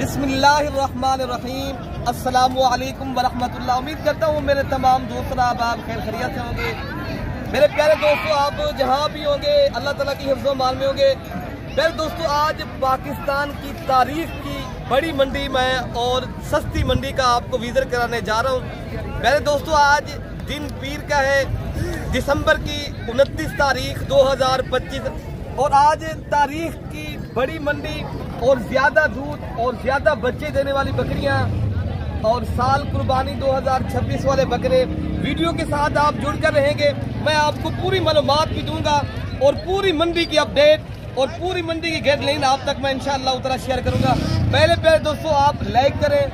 बिस्मिल्लाहिर्रहमानिर्रहीम, अस्सलामुअलैकुम वरहमतुल्लाह। उम्मीद करता हूँ मेरे तमाम दोस्त आप खैर खैरियत से होंगे। मेरे प्यारे दोस्तों, आप जहाँ भी होंगे अल्लाह ताला की हिफ्ज़ व मान में होंगे। प्यारे दोस्तों, आज पाकिस्तान की तारीख की बड़ी मंडी में और सस्ती मंडी का आपको विजिट कराने जा रहा हूँ। प्यारे दोस्तों, आज दिन पीर का है, दिसंबर की 29 तारीख 2025 और आज तारीख की बड़ी मंडी और ज्यादा दूध और ज्यादा बच्चे देने वाली बकरियां और साल कुर्बानी 2026 वाले बकरे। वीडियो के साथ आप जुड़कर रहेंगे। मैं आपको पूरी मालूमात भी दूंगा और पूरी मंडी की अपडेट और पूरी मंडी की गाइडलाइन आप तक मैं इंशाअल्लाह उतना शेयर करूंगा। पहले प्यारे दोस्तों, आप लाइक करें,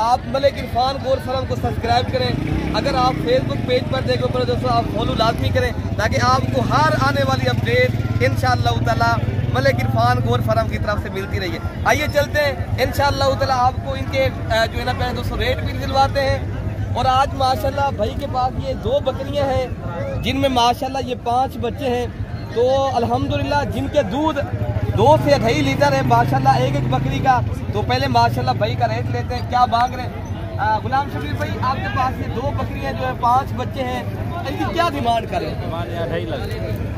आप मलिक इरफान गोर फरम को सब्सक्राइब करें। अगर आप फेसबुक पेज पर देखो प्यारे दोस्तों, आप फॉलो लाजमी करें ताकि आपको हर आने वाली अपडेट इंशाअल्लाह ताला मलिक इरफान गोर फरम की तरफ से मिलती रही है। आइए चलते हैं, इंशाअल्लाह ताला आपको इनके जो है ना प्यारे दोस्तों रेट भी दिलवाते हैं। और आज माशाल्लाह भाई के पास ये 2 बकरियां हैं जिनमें माशाल्लाह ये 5 बच्चे हैं। तो अल्हम्दुलिल्लाह जिनके दूध 2 से 2.5 लीटर है माशाल्लाह एक एक बकरी का। तो पहले माशाल्लाह भाई का रेट लेते हैं, क्या मांग रहे हैं। गुलाम शबीर भाई, आपके पास ये 2 बकरियां जो है 5 बच्चे हैं, इनकी क्या डिमांड करें।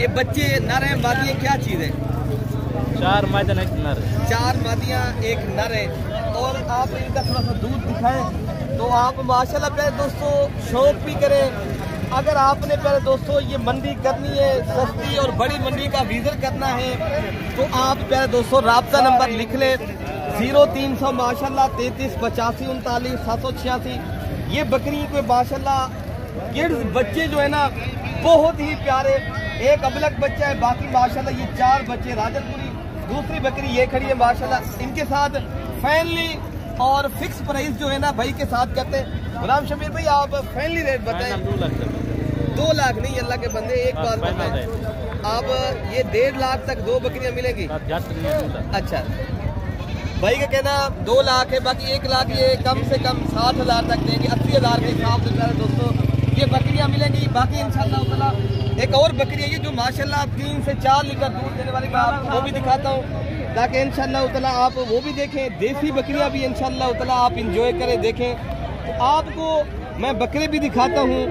ये बच्चे नर हैं, मादियाँ क्या चीज़ है। 4 मादियाँ एक नर, 4 मादियाँ एक नर है। और आप इनका थोड़ा सा दूध दिखाएं तो आप माशाल्लाह प्यारे दोस्तों शौक भी करें। अगर आपने प्यारे दोस्तों ये मंडी करनी है, सस्ती और बड़ी मंडी का विजिट करना है, तो आप प्यारे दोस्तों राब्ता नंबर लिख ले 0300 माशाल्लाह 33 85 39 786। ये बकरी को माशाल्लाह किड्स बच्चे जो है ना बहुत ही प्यारे। एक अबलक बच्चा है, बाकी माशाल्लाह ये 4 बच्चे राजनपुरी। दूसरी बकरी ये खड़ी है माशाल्लाह। इनके साथ फैमिली और फिक्स प्राइस जो है ना भाई के साथ करते हैं। गुलाम शबीर भाई, आप फैमिली रेट बताएं। 2 लाख नहीं, अल्लाह के बंदे एक बात बताएं, आप ये 1.5 लाख तक 2 बकरियां मिलेंगी। अच्छा, भाई का कहना 2 लाख है, बाकी 1 लाख ये कम से कम 60,000 तक देंगे। 80,000 के हिसाब से प्यारे दोस्तों ये बकरियां मिलेंगी। बाकी इंशाअल्लाह ताला एक और बकरी है ये जो माशाल्लाह 3 से 4 लीटर दूध देने वाली, मैं आपको वो भी दिखाता हूँ ताकि इंशाअल्लाह ताला आप वो भी देखें। देसी बकरियां भी इंशाअल्लाह ताला आप इंजॉय करें, देखें। तो आपको मैं बकरे भी दिखाता हूँ,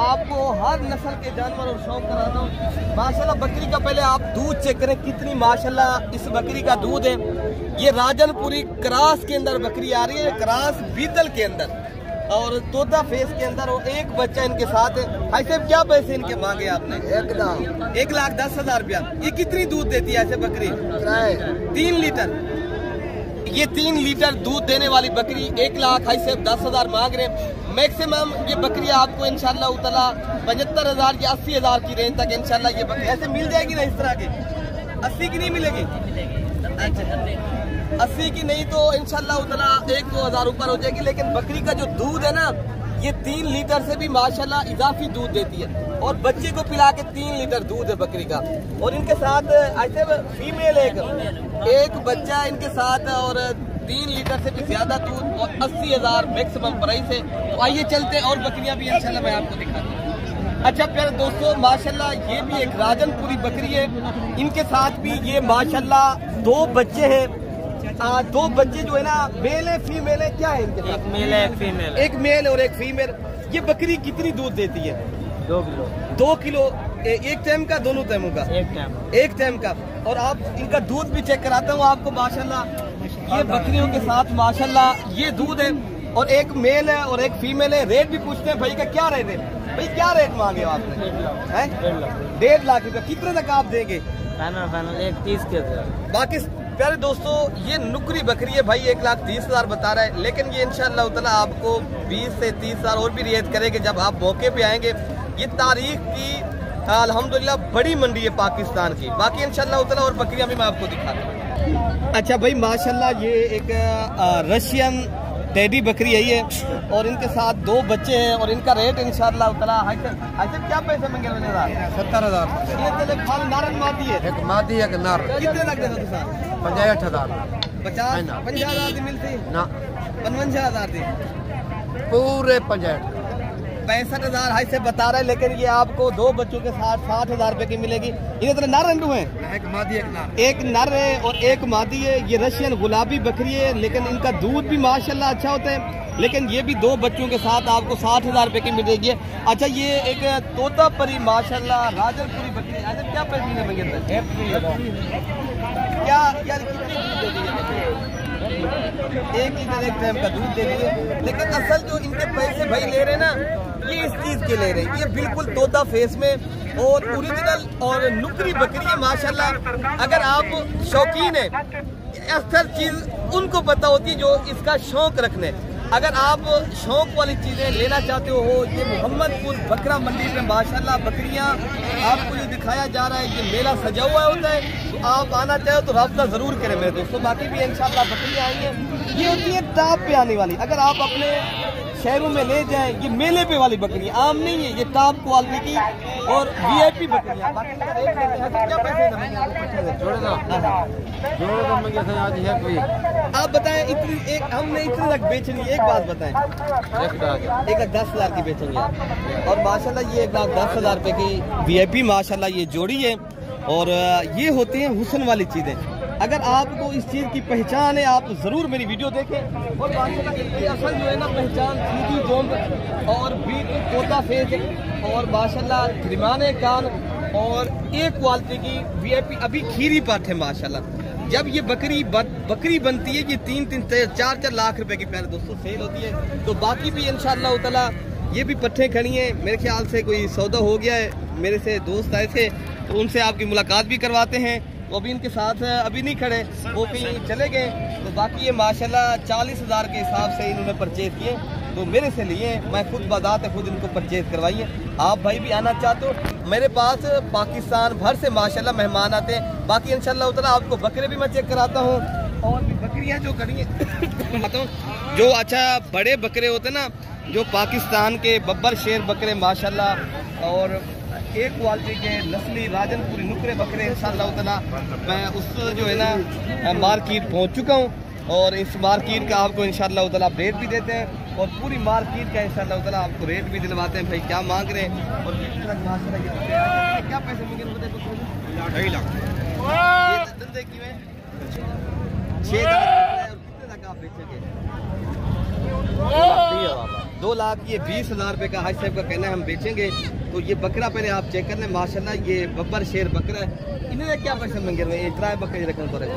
आपको हर नस्ल के जानवर और शौक कराता हूँ। माशाल्लाह बकरी का पहले आप दूध चेक करें कितनी माशाल्लाह इस बकरी का दूध है। ये राजनपुरी क्रॉस के अंदर बकरी आ रही है, क्रॉस बीतल के अंदर और तोता फेस के अंदर, और एक बच्चा इनके साथ है। भाई साहब क्या पैसे इनके मांगे आपने। 1,10,000 रुपया। ये कितनी दूध देती है ऐसे बकरी। 3 लीटर। ये 3 लीटर दूध देने वाली बकरी 1,10,000 मांग रहे हैं। मैक्सिमम ये बकरी आपको इंशाअल्लाह ताला 75,000 या 80,000 की रेंज तक इंशाअल्लाह ये बकरी ऐसे मिल जाएगी ना। इस तरह की 80 की नहीं मिलेगी। अच्छा, 80 की नहीं तो इंशाअल्लाह ताला 1-2 हज़ार ऊपर हो जाएगी। लेकिन बकरी का जो दूध है ना ये 3 लीटर से भी माशाल्लाह इजाफी दूध देती है। और बच्चे को पिला के 3 लीटर दूध है बकरी का। और इनके साथ ऐसे फीमेल एक बच्चा इनके साथ और 3 लीटर से भी ज्यादा दूध और 80,000 मैक्सिमम प्राइस है। तो आइए चलते हैं और बकरियां भी इंशाल्लाह मैं आपको दिखाता हूँ। अच्छा प्यारे दोस्तों, माशाल्लाह ये भी एक राजनपुरी बकरी है। इनके साथ भी ये माशाल्लाह 2 बच्चे हैं। 2 बच्चे जो है ना मेल है फीमेल है, क्या है इनके साथ। एक मेल है एक फीमेल। एक मेल और एक फीमेल। ये बकरी कितनी दूध देती है। 2 किलो। 2 किलो एक टाइम का, दोनों टाइमों का। एक टाइम का। और आप इनका दूध भी चेक कराता हूँ आपको माशाल्लाह। ये बकरियों के साथ माशाल्लाह ये दूध है। और एक मेल है और एक फीमेल है। रेट भी पूछते हैं भाई का क्या रेट है। भाई क्या रेट मांगे आपने। 1.5 लाख रुपया। कितने तक आप देंगे। फाइनल 1,30 के। बाकी प्यारे दोस्तों ये नुकरी बकरी है भाई, 1,30,000 बता रहा है। लेकिन ये इंशाअल्लाह ताला आपको 20 से 30,000 और भी रियायत करेंगे जब आप मौके पे आएंगे। ये तारीख की अल्हम्दुलिल्लाह बड़ी मंडी है पाकिस्तान की। बाकी इंशाअल्लाह ताला और बकरियां भी मैं आपको दिखाता हूँ। अच्छा भाई माशाल्लाह ये एक रशियन टेडी बकरी है ये, और इनके साथ 2 बच्चे हैं। और इनका रेट इंशाअल्लाह ताला क्या पैसे मांगे। 70,000। ये खाली नारन मादी है। एक मादी एक नर। कितने लग रहे थे। 65,000। 50,000 मिलती ना। 55,000 दी पूरे 65। 65,000 हाई से बता रहे हैं, लेकिन ये आपको 2 बच्चों के साथ 60,000 रुपए की मिलेगी। इन्हें तरह नर रंडू है, एक मादी एक नार। एक नर है और एक मादी है। ये रशियन गुलाबी बकरी है, लेकिन इनका दूध भी माशाल्लाह अच्छा होता है। लेकिन ये भी 2 बच्चों के साथ आपको 60,000 रुपए की मिलेगी। अच्छा, ये एक तोता परी माशाल्लाह राजनपुरी बकरी है। अच्छा, क्या पैसे देंगे? क्या यार कितनी दूध दे दी? 1 लीटर 1 टाइम का दूध दे दिए। लेकिन असल जो इनके पैसे भाई ले रहे हैं ना, ये इस चीज के ले रहे हैं। ये बिल्कुल तोता फेस में और ओरिजिनल और नुकरी बकरी है माशाल्लाह। अगर आप शौकीन है, अक्सर चीज उनको पता होती है जो इसका शौक रखने। अगर आप शौक वाली चीजें लेना चाहते हो, ये मोहम्मदपुर बकरा मंडी में माशाल्लाह बकरियां आपको जो दिखाया जा रहा है, ये मेला सजा हुआ होता है। तो आप आना चाहो तो राब्ता जरूर करें मेरे दोस्तों। बाकी भी इंशाल्लाह बकरियां आई हैं, ये होती है टॉप पे आने वाली। अगर आप अपने शहरों में ले जाएं, ये मेले पे वाली बकरी आम नहीं है, ये टॉप क्वालिटी की और VIP बकरियां। बाकी क्या पैसे आज है कोई। आप बताएं, इतनी एक हमने इतने तक बेचनी है। एक बात बताएं, 1,10,000 की बेचेंगे आप। और माशाल्लाह ये 1,10,000 रुपए की VIP माशाल्लाह ये जोड़ी है। और ये होते हैं हुस्न वाली चीजें। अगर आपको इस चीज की पहचान है, आप जरूर मेरी वीडियो देखें। और माशाल्लाह इनकी असल जो है ना पहचान सीधी जोंब और बीट तोता फेस और माशाल्लाह त्रिमाने कान और एक क्वालिटी की VIP अभी खीरी पाठ है माशाल्लाह। जब ये बकरी बनती है, ये 3-4 लाख रुपए की प्यारे दोस्तों सेल होती है। तो बाकी भी इंशाअल्लाह ताला ये भी पट्ठे खड़ी हैं। मेरे ख्याल से कोई सौदा हो गया है। मेरे से दोस्त आए थे तो उनसे आपकी मुलाकात भी करवाते हैं। वो अभी इनके साथ अभी नहीं खड़े, वो कहीं चले गए। तो बाकी ये माशाल्लाह 40,000 के हिसाब से इन्होंने परचेज किए। तो मेरे से लिए मैं खुद बादात खुद इनको परचेज करवाइए। आप भाई भी आना चाहते हो, मेरे पास पाकिस्तान भर से माशाल्लाह मेहमान आते हैं। बाकी इंशाल्लाह ताला आपको बकरे भी मैं चेक कराता हूँ और भी बकरियाँ जो खड़ी हैं जो अच्छा बड़े बकरे होते हैं ना, जो पाकिस्तान के बब्बर शेर बकरे माशाल्लाह और एक क्वालिटी के नस्ली राजनपुरी नुकरे बकरे इंशाअल्लाह ताला मैं उस जो है ना मार्केट पहुंच चुका हूं। और इस मार्केट का आपको इंशाअल्लाह ताला रेट भी देते हैं और पूरी मार्केट का इंशाअल्लाह ताला आपको रेट भी दिलवाते हैं। भाई क्या मांग रहे हैं और क्या पैसे मिलेंगे? 2.5 लाख। ये धंधे की में 6 लाख कितने तक आप बेचेंगे? 2 लाख। ये 20,000 रुपए का हाई साहब का कहना है हम बेचेंगे। तो ये बकरा पहले आप चेक कर लें माशाल्लाह, ये बब्बर शेर बकरा है। इन्हें क्या पैसे मांगे रहे? इतना बकरे रखने पड़ेगा।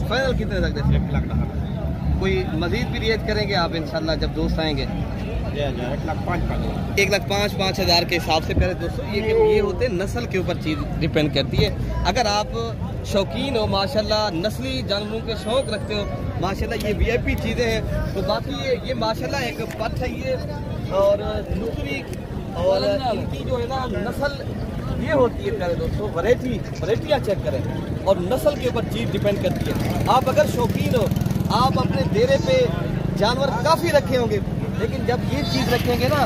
फाइनल कितने तक देते? 1 लाख। कोई मजीद भी रियायत करेंगे आप इंशाल्लाह जब दोस्त आएंगे? 1,05,000 के हिसाब से प्यारे दोस्तों ये होते हैं। नस्ल के ऊपर चीज़ डिपेंड करती है। अगर आप शौकीन हो माशाल्लाह, नस्ली जानवरों के शौक रखते हो माशाल्लाह, ये VIP चीज़ें हैं। तो बाकी ये माशाल्लाह एक पट है ये और नुकरी और इनकी जो है ना नस्ल ये होती है प्यारे दोस्तों। वैरायटियाँ चेक करें और नस्ल के ऊपर चीज़ डिपेंड करती है। आप अगर शौकीन हो, आप अपने डेरे पे जानवर काफ़ी रखे होंगे, लेकिन जब ये चीज़ रखेंगे ना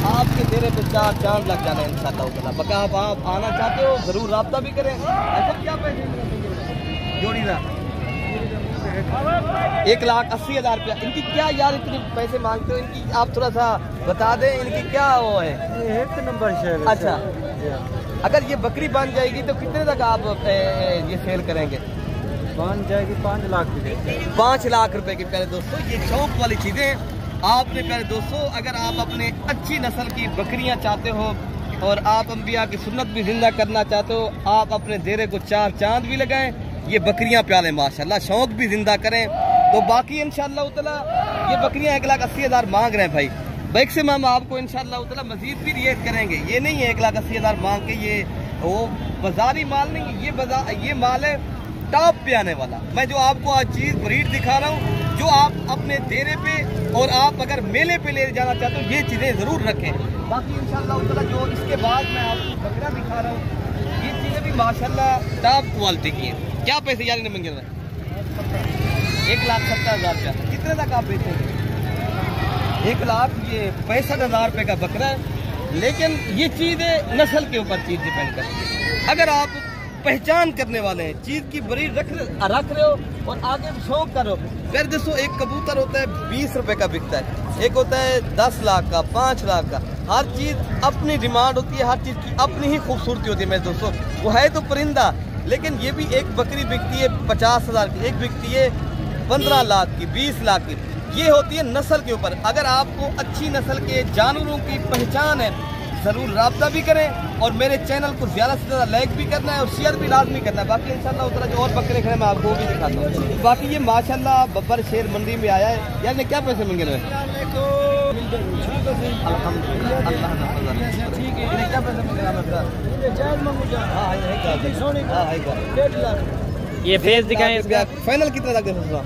आपके डेरे पे 4 चांद लग जाना है इंशाअल्लाह। बका आप आना चाहते हो जरूर राब्ता भी करें। ऐसा क्या पैसे जोड़ी ना? 1,80,000 रुपया। इनकी क्या यार इतनी पैसे मांगते हो? इनकी आप थोड़ा सा बता दें, इनकी क्या वो है? 1 नंबर शेर। अच्छा, अगर ये बकरी बन जाएगी तो कितने तक आप ये सेल करेंगे? बन जाएगी 5 लाख की। 5 लाख रुपए की प्यारे दोस्तों ये शौक वाली चीजें आपने प्यारे दोस्तों। अगर आप अपने अच्छी नस्ल की बकरियां चाहते हो और आप अंबिया की सुन्नत भी जिंदा करना चाहते हो, आप अपने डेरे को 4 चांद भी लगाएं, ये बकरियां प्याले माशाल्लाह, शौक भी जिंदा करें। तो बाकी इंशाअल्लाह ताला ये बकरियां 1,80,000 मांग रहे हैं भाई। मैक्सिमम आपको इंशाअल्लाह ताला मजीद भी रियायत करेंगे। ये नहीं है 1,80,000 मांग के ये वो बाजारी माल नहीं, ये माल है टॉप पे आने वाला। मैं जो आपको आज चीज ब्रीड दिखा रहा हूँ, जो आप अपने डेरे पे और आप अगर मेले पे ले जाना चाहते हो, ये चीजें जरूर रखें। बाकी इंशाअल्लाह ताला जो इसके बाद मैं आपको बकरा दिखा रहा हूँ, ये चीजें भी माशाल्लाह टॉप क्वालिटी की हैं। क्या पैसे यार इन्हें मांगे? 1,70,000 रुपया। कितने तक आप बेचेंगे? 1,65,000 रुपये का बकरा है। लेकिन ये चीज़ नस्ल के ऊपर चीज़ डिपेंड करती है। अगर आप पहचान करने वाले हैं, चीज की बड़ी रख रहे हो और आगे शौक करो। फिर दोस्तों एक कबूतर होता है 20 रुपए का बिकता है, एक होता है 10 लाख का, 5 लाख का। हर चीज अपनी डिमांड होती है, हर चीज की अपनी ही खूबसूरती होती है मेरे दोस्तों। वो है तो परिंदा, लेकिन ये भी एक बकरी बिकती है 50,000 की, एक बिकती है 15 लाख की, 20 लाख की। ये होती है नस्ल के ऊपर। अगर आपको अच्छी नस्ल के जानवरों की पहचान है, ज़रूर राब्ता भी करें और मेरे चैनल को ज़्यादा से ज़्यादा लाइक भी करना है और शेयर भी लाजमी करना है। बाकी इंशाल्लाह उतना जो और बकरे खड़े मैं आपको भी दिखाता हूँ। बाकी ये माशाल्लाह बब्बर शेर मंडी में आया है। यार ने क्या पैसे मांगे हुए? ये फेस दिखाएं इसका। फाइनल कितना लग गया?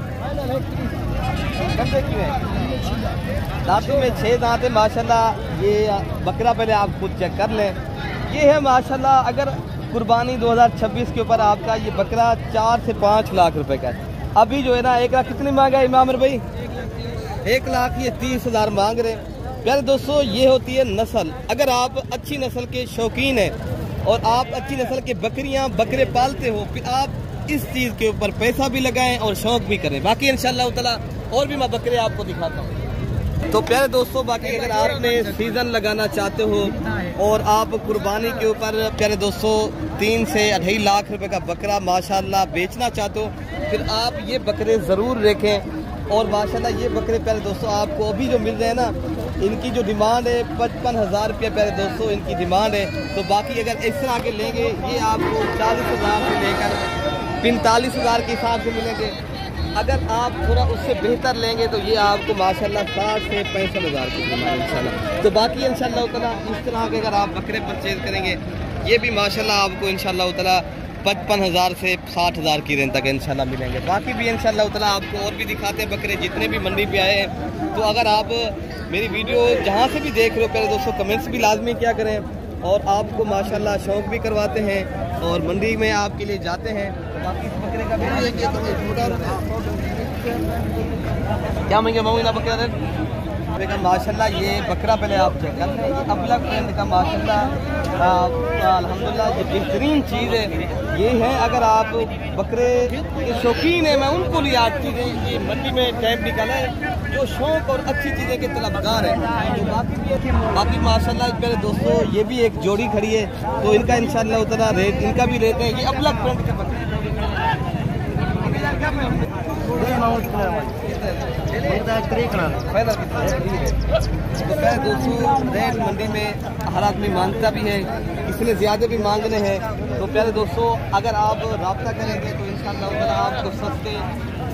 दांतों में 6 दांत है माशाल्लाह। ये बकरा पहले आप खुद चेक कर लें। ये है माशाल्लाह, अगर कुर्बानी 2026 के ऊपर आपका ये बकरा 4 से 5 लाख रुपए का है। अभी जो है ना 1 लाख कितनी मांगा है इमाम भाई? 1 लाख ये 30,000 मांग रहे। प्यारे दोस्तों ये होती है नस्ल। अगर आप अच्छी नस्ल के शौकीन हैं और आप अच्छी नस्ल के बकरियां बकरे पालते हो, फिर आप इस चीज़ के ऊपर पैसा भी लगाएं और शौक भी करें। बाकी इंशाल्लाह ताला और भी मैं बकरे आपको दिखाता हूँ। तो प्यारे दोस्तों बाकी अगर आपने सीज़न लगाना चाहते हो और आप कुर्बानी के ऊपर प्यारे दोस्तों 3 से 2.5 लाख रुपए का बकरा माशाल्लाह बेचना चाहते हो, फिर आप ये बकरे ज़रूर रखें। और माशाल्लाह ये बकरे प्यारे दोस्तों आपको अभी जो मिल रहे हैं ना, इनकी जो डिमांड है 55,000 रुपये प्यारे दोस्तों इनकी डिमांड है। तो बाकी अगर इस तरह के लेंगे ये आपको 40,000 से लेकर 45,000 के हिसाब से मिलेंगे। अगर आप थोड़ा उससे बेहतर लेंगे तो ये आपको माशाल्लाह 60 से 65,000 की डिमांड इंशाल्लाह। तो बाकी इंशाल्लाह ताला इस तरह के अगर आप बकरे परचेज करेंगे ये भी माशाल्लाह आपको इंशाल्लाह ताला 55,000 से 60,000 की रेंज तक इंशाल्लाह मिलेंगे। बाकी भी इंशाल्लाह ताला आपको और भी दिखाते हैं बकरे जितने भी मंडी पे आए हैं। तो अगर आप मेरी वीडियो जहाँ से भी देख रहे हो प्यारे दोस्तों कमेंट्स भी लाजमी क्या करें और आपको माशाल्लाह शौक भी करवाते हैं और मंडी में आपके लिए जाते हैं। बाकी इस बकरे का क्या महंगे मांगेगा बकरा रेट? माशाल्लाह ये बकरा पहले आप चेक कर लें। ये अबला ब्रांड का माशाल्लाह अल्हम्दुलिल्लाह ये बेहतरीन चीज़ है। ये है अगर आप बकरे के शौकीन हैं, मैं उनको लिए आज चीज़ें ये मंडी में टाइम निकाला है जो शौक और अच्छी चीज़ें के तलबगार है। तो बाकी माशाल्लाह मेरे दोस्तों ये भी एक जोड़ी खड़ी है तो इनका इंशाल्लाह उतना रेट इनका भी लेते हैं। ये अबला ब्रांड के बकरे दोस्तों रेट मंडी में हर आदमी मांगता भी है, इसलिए ज़्यादा भी मांगने हैं। तो प्यारे दोस्तों अगर आप रब्ता करेंगे तो इंशाअल्लाह आपको सस्ते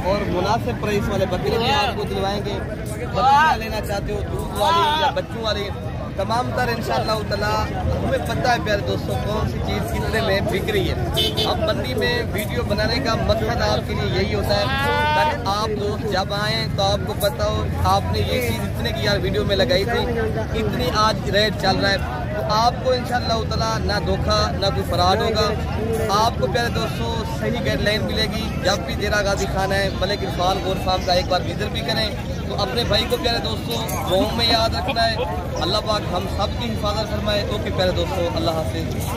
और मुनासिब प्राइस वाले बकरे भी आपको दिलवाएंगे। बकरियाँ लेना चाहते हो दूध वाली या बच्चों वाली तमाम तर इंशाअल्लाह ताला हमें पता है प्यारे दोस्तों कौन सी चीज़ कितने में बिक रही है। अब मंडी में वीडियो बनाने का मकसद आपके लिए यही होता है ताकि आप दोस्त जब आएँ तो आपको पता हो आपने ये चीज़ इतने की यार वीडियो में लगाई थी, इतनी आज रेट चल रहा है। तो आपको इंशाअल्लाह ताला ना धोखा ना कोई फराड होगा। आपको प्यारे दोस्तों सही गाइडलाइन मिलेगी। जब भी देरा गाजी खाना है मलिक इरफान गोर फार्म का एक बार विजिट भी करें। तो अपने भाई को प्यारे दोस्तों गाँव में याद रखना है। अल्लाह पाक हम सब की हिफाजत फरमाए। ओके प्यारे दोस्तों, अल्लाह हाफिज़।